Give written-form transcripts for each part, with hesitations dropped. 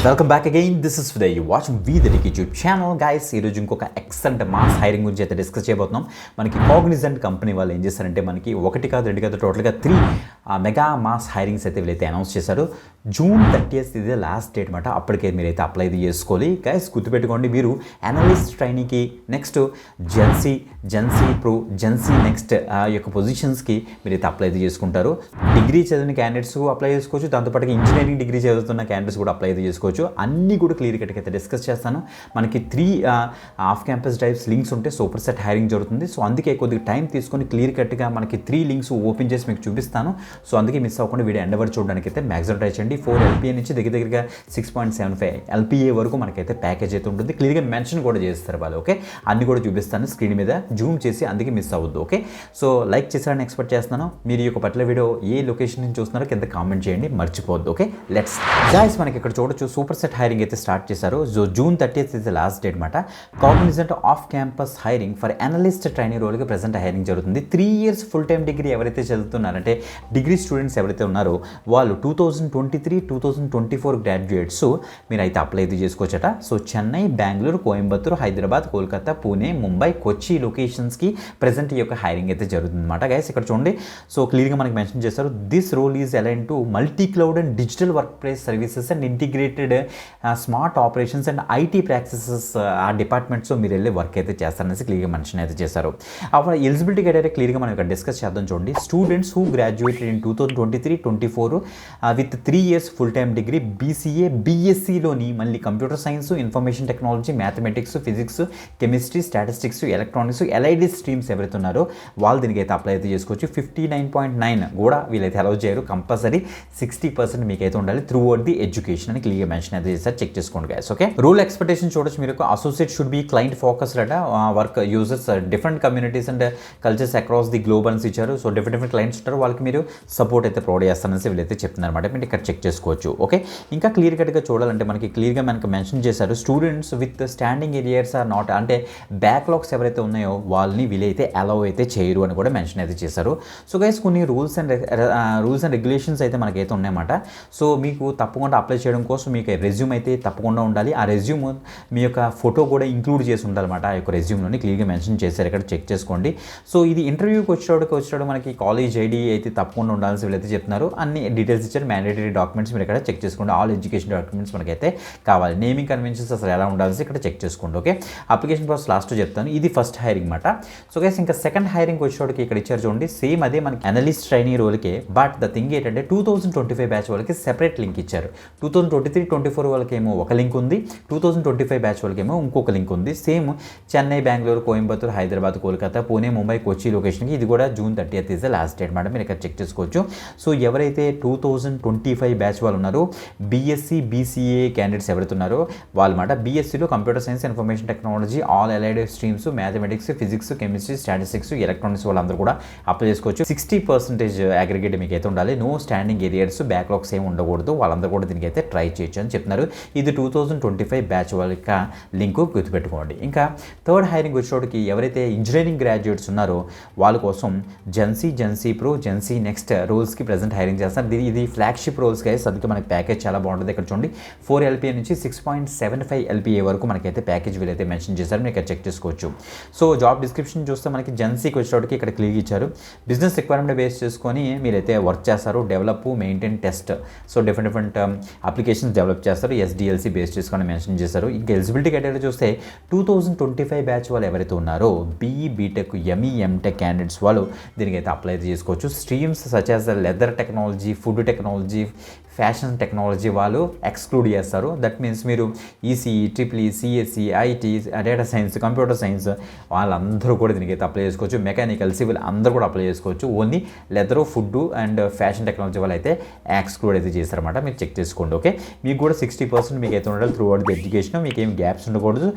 Welcome back again. This is today you watching we the YouTube channel. Guys ఈరోజు ఇంకొక excellent mass hiring గురించి అయితే discuss చేయబోతున్నాం. మనకి కాగ్నిజెంట్ కంపెనీ వాళ్ళు ఏం చేస్తారంటే మనకి ఒకటి కాదు రెండు కాదు టోటల్గా 3 మెగా మాస్ హైరింగ్స్ అయితే వీళ్ళైతే అనౌన్స్ చేశారు. జూన్ 30th ఇది లాస్ట్ డేట్ అనమాట. అప్పటికే మీరైతే అప్లై చేసుకోవాలి. గైస్ గుర్తుపెట్టుకోండి, మీరు అనలిస్ట్ ట్రైనింగ్కి next Gen Z pro GenC next యొక్క పొజిషన్స్కి మీరైతే అప్లై చేసుకుంటారు. డిగ్రీ చదివిన క్యాండిడేట్స్ అప్లై చేసుకోవచ్చు, దాంతోపాటు ఇంజనీరింగ్ డిగ్రీ చదువుతున్న క్యాండిడేట్స్ కూడా అప్లై చేసుకోవచ్చు. అన్నీ కూడా క్లియర్ కట్గా అయితే డిస్కస్ చేస్తాను. మనకి 3 ఆఫ్ క్యాంపస్ డ్రైవ్స్ లింక్స్ ఉంటే సూపర్ సెట్ హైరింగ్ జరుగుతుంది. సో అందుకే కొద్దిగా టైం తీసుకొని క్లియర్ కట్గా మనకి 3 లింక్స్ ఓపెన్ చేసి మీకు చూపిస్తాను. సో అందుకే మిస్ అవ్వకుండా వీడియో ఎండ్ వరకు చూడడానికి అయితే మ్యాక్సిమం ట్రై చేయండి. 4 LPA నుంచి దగ్గరగా 6.75 LPA వరకు మనకైతే ప్యాకేజ్ అయితే ఉంటుంది. క్లియర్గా మెన్షన్ కూడా చేస్తారు వాళ్ళు. ఓకే, అన్ని కూడా చూపిస్తాను స్క్రీన్ మీద జూమ్ చేసి, అందుకే మిస్ అవ్వద్దు. ఓకే, సో లైక్ చేశారని ఎక్స్పెక్ట్ చేస్తున్నాను. మీరు ఈ యొక్క పర్టికులర్ వీడియో ఏ లొకేషన్ నుంచి చూస్తున్నారో కింద కామెంట్ చేయండి, మర్చిపోవద్దు. ఓకే, లెట్స్ గైస్ మనకి ఇక్కడ చూడొచ్చు సూపర్ సెట్ హైరింగ్ అయితే స్టార్ట్ చేశారు. So June 30th is last date అనమాట. Cognizant off campus hiring for analyst training రోల్కి ప్రెసెంట్ హైరింగ్ జరుగుతుంది. 3 years ఫుల్ టైమ్ డిగ్రీ ఎవరైతే చదువుతున్నారంటే డిగ్రీ స్టూడెంట్స్ ఎవరైతే ఉన్నారో వాళ్ళు 2023-2024 గ్రాడ్యుయేట్స్ మీరు అయితే అప్లై అయితే చేసుకోవచ్చట. సో చెన్నై, బెంగళూరు, కోయంబత్తూరు, హైదరాబాద్, కోల్కతా, పూణే, ముంబై, కొచ్చి లొకేషన్స్కి ప్రెసెంట్ ఈ యొక్క హైరింగ్ అయితే జరుగుతుంది అనమాట. గైస్ ఇక్కడ చూడండి, సో క్లియర్గా మనకి మెన్షన్ చేస్తారు. This role is align to multi cloud and digital work place services and integrated smart operations and IT practices ఆ డిపార్ట్మెంట్స్ మీరు వెళ్ళి వర్క్ అయితే చేస్తారనేసి క్లియర్గా మెన్షన్ అయితే చేశారు. అప్పుడు ఎలిజిబిలిటీ క్రైటీరియా క్లియర్గా మనం ఇక్కడ డిస్కస్ చేద్దాం. చూడండి, students who graduated in 2023-24 with 3 years full time degree BCA, BSCలోని మళ్ళీ computer science, information technology, mathematics, physics, chemistry, statistics, electronics, LID streams ఎవరైతే ఉన్నారో వాళ్ళు దీనికి అయితే అప్లై అయితే చేసుకోవచ్చు. 59.9 కూడా వీళ్ళైతే అలౌ చేయరు. కంపల్సరీ 60% మీకైతే ఉండాలి త్రూ అవుట్ ది ఎడ్యుకేషన్ అని క్లియర్ మెన్షన్ అయితే చేస్తారు. చెక్ చేసుకోండి గైస్. ఓకే, రూల్ ఎక్స్పెక్టేషన్ చూడొచ్చు మీరు. Associate should be client focused అట. Work users different communities and cultures across the globe అని ఇచ్చారు. సో డిఫరెంట్ క్లయింట్స్ ఉంటారు, వాళ్ళకి మీరు సపోర్ట్ అయితే ప్రొవైడ్ చేస్తారనేసి వీళ్ళైతే చెప్తున్నారు అనమాట. మీరు ఇక్కడ చెక్ చేసుకోవచ్చు. ఓకే, ఇంకా క్లియర్ కట్గా చూడాలంటే మనకి క్లియర్గా మనకు మెన్షన్ చేశారు. Students with standing arrears are not, అంటే బ్యాక్లాగ్స్ ఎవరైతే ఉన్నాయో వాళ్ళని వీళ్ళైతే అలౌ అయితే చేయరు అని కూడా మెన్షన్ అయితే చేశారు. సో గైస్ కొన్ని రూల్స్ అండ్ రెగ్యులేషన్స్ అయితే మనకైతే ఉన్నాయన్నమాట. సో మీకు తప్పకుండా అప్లై చేయడం కోసం మీకు రెజ్యూమ్ అయితే తప్పకుండా ఉండాలి. ఆ రెజ్యూమ్ మీ యొక్క ఫోటో కూడా ఇంక్లూడ్ చేసి ఉండాలన్నమాట. ఆ యొక్క రెజ్యూమ్లోని క్లియర్గా మెన్షన్ చేశారు, ఇక్కడ చెక్ చేసుకోండి. సో ఇది ఇంటర్వ్యూకి వచ్చేటప్పుడు మనకి కాలేజ్ ఐడి అయితే తప్పకుండా ఉండాల్సి వీళ్ళైతే చెప్తున్నారు. అన్ని డీటెయిల్స్ ఇచ్చారు. మ్యాండేటరీ డాక్యుమెంట్స్ మీరు ఇక్కడ చెక్ చేసుకోండి. ఆల్ ఎడ్యుకేషన్ డాక్యుమెంట్స్ మనకైతే కావాలి. నేమింగ్ కన్వెన్షన్స్ అసలు ఎలా ఉండాల్సి ఇక్కడ చెక్ చేసుకోండి. ఓకే, అప్లికేషన్ ప్రాసెస్ లాస్ట్ చెప్తాను. ఇది ఫస్ట్ హైరింగ్ అనమాట. సో గైస్ ఇంకా సెకండ్ హైరింగ్ వచ్చేటోడికి ఇక్కడ ఇచ్చారు చూడండి. సేమ్ అదే మనకి అనలిస్ట్ ట్రైనింగ్ రోల్కే, బట్ ద థింగ్ ఏంటంటే 2025 బ్యాచ్ వాళ్ళకి సెపరేట్ లింక్ ఇచ్చారు. 2023-24 వాళ్ళకేమో ఒక లింక్ ఉంది, 2025 బ్యాచ్ వాళ్ళకేమో ఇంకొక లింక్ ఉంది. సేమ్ చెన్నై, బెంగళూరు, కోయంబత్తూరు, హైదరాబాద్, కోల్కతా, పూణే, ముంబై, కొచ్చి లొకేషన్కి ఇది కూడా June 30th is the last date అనమాట. మీరు ఇక్కడ చెక్ చేసుకోవచ్చు. సో ఎవరైతే 2025 బ్యాచ్ వాళ్ళు ఉన్నారో BSc, BCA క్యాండిడేట్స్ ఎవరైతే ఉన్నారో వాళ్ళు మాట. BScలో computer science, information technology, all LID streams, mathematics, physics, chemistry, statistics, electronics వాళ్ళందరూ కూడా అప్లై చేసుకోవచ్చు. 60% అగ్రిగేట్ మీకు అయితే ఉండాలి. నో స్టాండింగ్ ఏరియాస్, బ్యాక్లాగ్స్ ఏమి ఉండకూడదు. వాళ్ళందరూ కూడా దీనికి అయితే ట్రై చేయొచ్చు అని చెప్తున్నారు. ఇది 2025 బ్యాచ్ వాళ్ళ లింకు గుర్తుపెట్టుకోండి. ఇంకా థర్డ్ హైరింగ్ వచ్చేటోడికి ఎవరైతే ఇంజనీరింగ్ గ్రాడ్యుయేట్స్ ఉన్నారో వాళ్ళ కోసం జెన్సీ ప్రో, జెన్సీ నెక్స్ట్ రోల్స్కి ప్రెసెంట్ హైరింగ్ చేస్తారు. ఇది ఫ్లాగ్షిప్ రోల్స్ గైస్, అందుకే మనకి ప్యాకేజ్ చాలా బాగుంటుంది. ఇక్కడ చూడండి 4 LPA నుంచి 6.75 LPA వరకు మనకైతే ప్యాకేజ్ వీళ్ళైతే మెన్షన్ చేశారు. మీరు ఇక్కడ చెక్ చేసుకోవచ్చు. సో జాబ్ డిస్క్రిప్షన్ చూస్తే మనకి జెన్సీకి వచ్చేటోడికి ఇక్కడ క్లియర్ ఇచ్చారు. బిజినెస్ రిక్వైర్మెంట్ బేస్ చేసుకొని మీరైతే వర్క్ చేస్తారు. Develop, maintain, test, so different applications develop చేస్తారు. SDLC బేస్ చేసుకొని మెన్షన్ చేశారు. ఇంకా ఎలిజిబిలిటీ క్రైటీరియా చూస్తే 2025 బ్యాచ్ వాళ్ళు ఎవరైతే ఉన్నారో BE, BTech, ME, MTech candidates వాళ్ళు దీనికైతే అప్లై చేసుకోవచ్చు. Streams such as leather technology, food technology, fashion technology వాళ్ళు ఎక్స్క్లూడ్ చేస్తారు. దట్ మీన్స్ మీరు ECE, EEE, CSE, IT, data science, computer science వాళ్ళందరూ కూడా దీనికైతే అప్లై చేసుకోవచ్చు. మెకానికల్, సివిల్ అందరూ కూడా అప్లై చేసుకోవచ్చు. Only leather, food and fashion technology వాళ్ళు అయితే ఎక్స్క్లూడ్ అయితే చేస్తారన్నమాట. మీరు చెక్ చేసుకోండి. ఓకే, మీకు కూడా 60% మీకు అయితే ఉండాలి త్రూ అవుట్ ది ఎడ్యుకేషన్. మీకు ఏం గ్యాప్స్ ఉండకూడదు,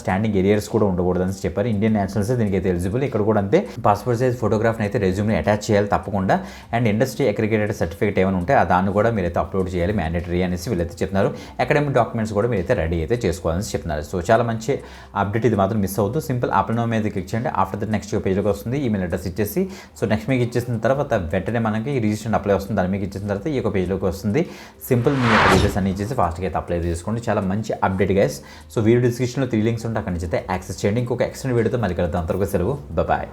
స్టాండింగ్ ఏరియాస్ కూడా ఉండకూడదు అని చెప్పారు. ఇండియన్ నేషనల్స్ దీనికైతే ఎలిజిబుల్. ఇక్కడ కూడా అంతే. పాస్పోర్ట్ సైజ్ ఫోటోగ్రాఫ్ని అయితే రెజ్యూమ్ని అటాచ్ చేయాలి తప్పకుండా. అండ్ ఇండస్ట్రీ అగ్రిగేటెడ్ సర్టిఫికేట్ ఏమైనా ఉంటే దాన్ని కూడా మీరైతే అప్లోడ్ చేయాలి, మ్యాండేటరీ అనేసి వీళ్ళైతే చెప్తున్నారు. అకాడమిక్ డాక్యుమెంట్స్ కూడా మీరైతే రెడీ అయితే చేసుకోవాలని చెప్తున్నారు. సో చాలా మంచి అప్డేట్, ఇది మాత్రం మిస్ అవుతుంది. సింపుల్ అప్లై నౌ మీద క్లిక్ చేయండి. ఆఫ్టర్ దట్ నెక్స్ట్ పేజ్లోకి వస్తుంది. ఈమెయిల్ అడ్రస్ ఇచ్చేసి సో నెక్స్ట్ మీకు ఇచ్చేసిన తర్వాత వెంటనే మనకి రిజిస్ట్రేషన్ అప్లై వస్తుంది. దాని మీకు ఇచ్చేసిన తర్వాత ఈ యొక్క పేజ్లోకి వస్తుంది. సింపుల్ మీ యొక్క డీటెయిల్స్ అన్ని ఇచ్చేసి ఫాస్ట్గా అయితే అప్లై చేసుకోండి. చాలా మంచి అప్డేట్ గైస్. సో వీడియో డిస్క్రిప్షన్లో 3 లింక్స్ ఉంటే అక్కడి నుంచి అయితే యాక్సెస్ చేయండి. ఇంకొక ఎక్స్టెండ్ వీడియోతో మళ్ళీ కలుద్దాం. అంతవరకు సెలవు. బాయ్.